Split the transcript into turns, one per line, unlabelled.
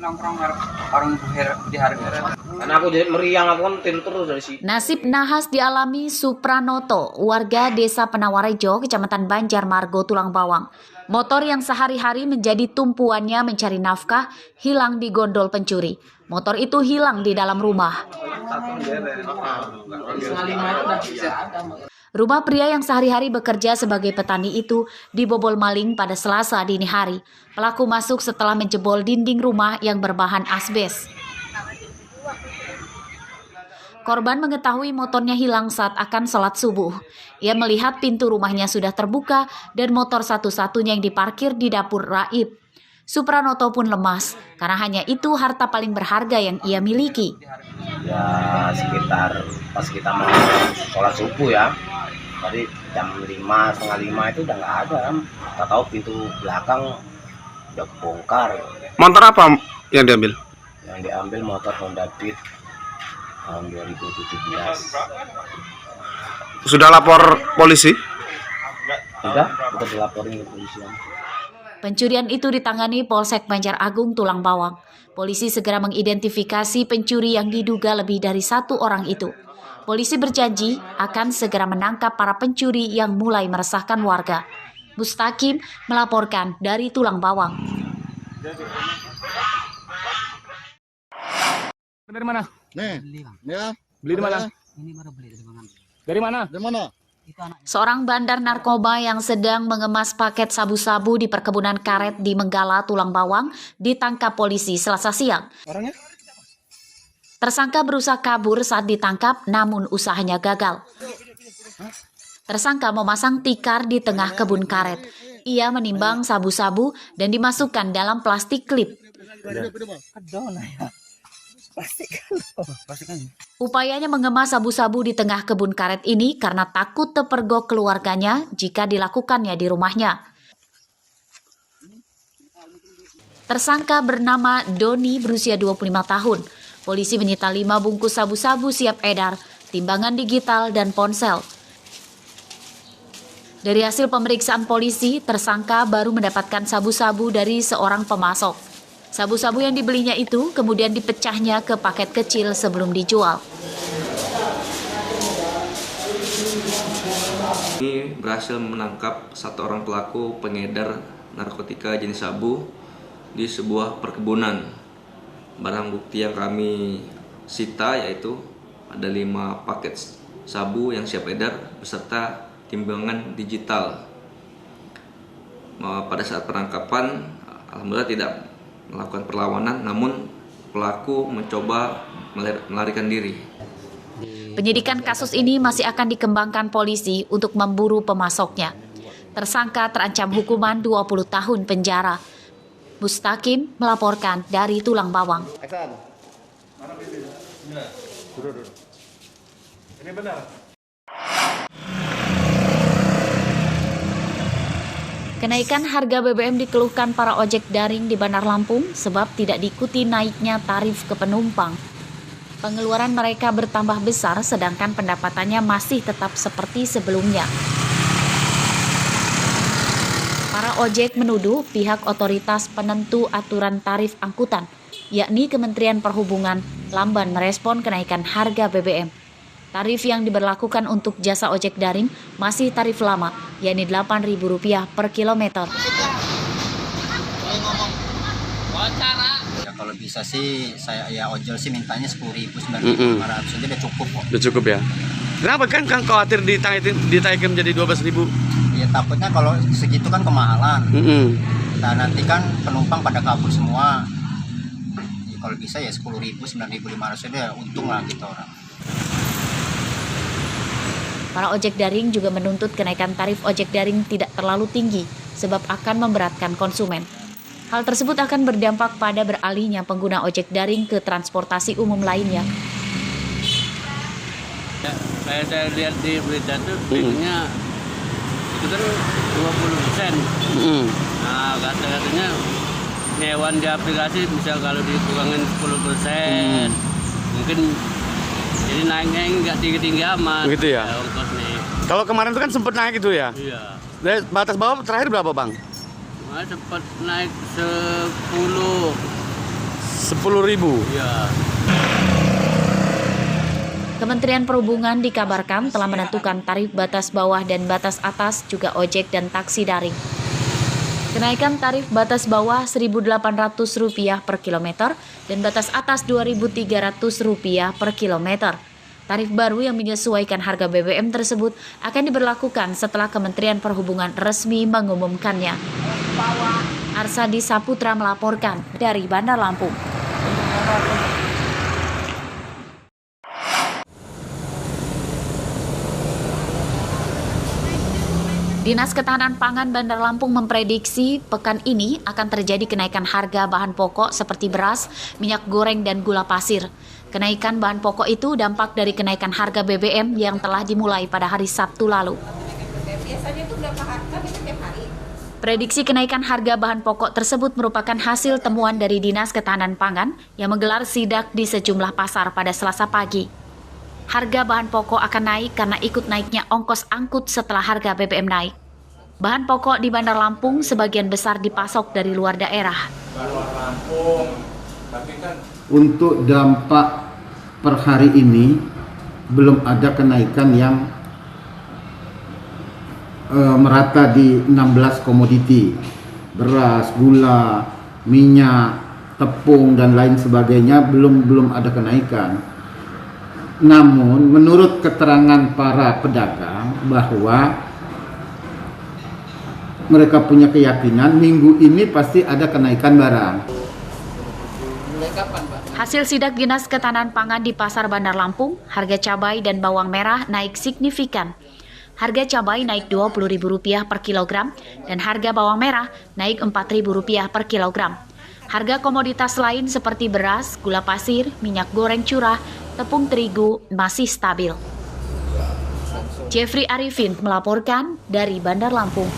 nongkrong orang di harga.
Karena aku jadi meriang, aku kan tidur terus dari sini.
Nasib nahas dialami Supranoto, warga Desa Penawarejo, Kecamatan Banjarmargo, Tulang Bawang. Motor yang sehari-hari menjadi tumpuannya mencari nafkah hilang di gondol pencuri. Motor itu hilang di dalam rumah. Rumah pria yang sehari-hari bekerja sebagai petani itu dibobol maling pada Selasa dini hari. Pelaku masuk setelah menjebol dinding rumah yang berbahan asbes. Korban mengetahui motornya hilang saat akan sholat subuh. Ia melihat pintu rumahnya sudah terbuka dan motor satu-satunya yang diparkir di dapur raib. Supranoto pun lemas karena hanya itu harta paling berharga yang ia miliki.
Ya sekitar pas kita mau sholat subuh ya, tadi jam 5, setengah 5 itu udah nggak ada. Kita tahu pintu belakang udah kebongkar.
Motor apa yang diambil?
Yang diambil motor Honda Beat tahun 2017.
Sudah lapor polisi?
Sudah dilaporin ke polisi.
Pencurian itu ditangani Polsek Banjar Agung Tulang Bawang. Polisi segera mengidentifikasi pencuri yang diduga lebih dari 1 orang itu. Polisi berjanji akan segera menangkap para pencuri yang mulai meresahkan warga. Mustaqim melaporkan dari Tulang Bawang.
Dari mana?
Nih, ya.
Beli di mana?
Ini baru beli dari Bang.
Dari mana?
Dari mana?
Seorang bandar narkoba yang sedang mengemas paket sabu-sabu di perkebunan karet di Menggala, Tulang Bawang, ditangkap polisi Selasa siang.
Orangnya?
Tersangka berusaha kabur saat ditangkap, namun usahanya gagal. Tersangka memasang tikar di tengah kebun karet. Ia menimbang sabu-sabu dan dimasukkan dalam plastik klip. Upayanya mengemas sabu-sabu di tengah kebun karet ini karena takut terpergok keluarganya jika dilakukannya di rumahnya. Tersangka bernama Doni berusia 25 tahun. Polisi menyita 5 bungkus sabu-sabu siap edar, timbangan digital, dan ponsel. Dari hasil pemeriksaan polisi, tersangka baru mendapatkan sabu-sabu dari seorang pemasok. Sabu-sabu yang dibelinya itu kemudian dipecahnya ke paket kecil sebelum dijual.
Ini berhasil menangkap 1 orang pelaku pengedar narkotika jenis sabu di sebuah perkebunan. Barang bukti yang kami sita yaitu ada 5 paket sabu yang siap edar beserta timbangan digital. Pada saat penangkapan, alhamdulillah tidak melakukan perlawanan, namun pelaku mencoba melarikan diri.
Penyidikan kasus ini masih akan dikembangkan polisi untuk memburu pemasoknya. Tersangka terancam hukuman 20 tahun penjara. Mustaqim melaporkan dari Tulang Bawang.
Ini benar.
Kenaikan harga BBM dikeluhkan para ojek daring di Bandar Lampung sebab tidak diikuti naiknya tarif ke penumpang. Pengeluaran mereka bertambah besar sedangkan pendapatannya masih tetap seperti sebelumnya. Para ojek menuduh pihak otoritas penentu aturan tarif angkutan, yakni Kementerian Perhubungan, lamban merespon kenaikan harga BBM. Tarif yang diberlakukan untuk jasa ojek daring masih tarif lama, yakni Rp8.000 per kilometer.
Ya kalau bisa sih saya ojol sih mintanya 10.000, 9.500 aja udah cukup kok.
Udah cukup ya. Kenapa kan khawatir ditaikin menjadi 12.000?
Ya takutnya kalau segitu kan kemahalan. Nah nanti kan penumpang pada kabur semua. Ya, kalau bisa ya 10.000, 9.500 aja untung lah gitu orang.
Para ojek daring juga menuntut kenaikan tarif ojek daring tidak terlalu tinggi sebab akan memberatkan konsumen. Hal tersebut akan berdampak pada beralihnya pengguna ojek daring ke transportasi umum lainnya.
Ya, saya lihat di berita itu tingginya itu kan 20%. Nah katanya hewan di aplikasi bisa kalau dikurangin 10%, mungkin jadi naiknya nggak tinggi-tinggi amat.
Begitu ya?
Ongkosnya.
Kalau kemarin itu kan sempat naik itu ya?
Iya.
Batas bawah terakhir berapa, Bang?
Sempat naik 10.
10.000.
Ya.
Kementerian Perhubungan dikabarkan telah menentukan tarif batas bawah dan batas atas juga ojek dan taksi daring. Kenaikan tarif batas bawah Rp1.800 per kilometer dan batas atas Rp2.300 per kilometer. Tarif baru yang menyesuaikan harga BBM tersebut akan diberlakukan setelah Kementerian Perhubungan resmi mengumumkannya. Arsadi Saputra melaporkan dari Bandar Lampung. Dinas Ketahanan Pangan Bandar Lampung memprediksi pekan ini akan terjadi kenaikan harga bahan pokok seperti beras, minyak goreng, dan gula pasir. Kenaikan bahan pokok itu dampak dari kenaikan harga BBM yang telah dimulai pada hari Sabtu lalu.
Biasanya itu berapa harga bisa tiap hari?
Prediksi kenaikan harga bahan pokok tersebut merupakan hasil temuan dari Dinas Ketahanan Pangan yang menggelar sidak di sejumlah pasar pada Selasa pagi. Harga bahan pokok akan naik karena ikut naiknya ongkos angkut setelah harga BBM naik. Bahan pokok di Bandar Lampung sebagian besar dipasok dari luar daerah.
Untuk dampak per hari ini belum ada kenaikan yang merata di 16 komoditi. Beras, gula, minyak, tepung dan lain sebagainya belum ada kenaikan. Namun menurut keterangan para pedagang bahwa mereka punya keyakinan minggu ini pasti ada kenaikan barang.
Hasil sidak Dinas Ketahanan Pangan di Pasar Bandar Lampung, harga cabai dan bawang merah naik signifikan. Harga cabai naik Rp20.000 per kilogram dan harga bawang merah naik Rp4.000 per kilogram. Harga komoditas lain seperti beras, gula pasir, minyak goreng curah, tepung terigu masih stabil. Jeffrey Arifin melaporkan dari Bandar Lampung.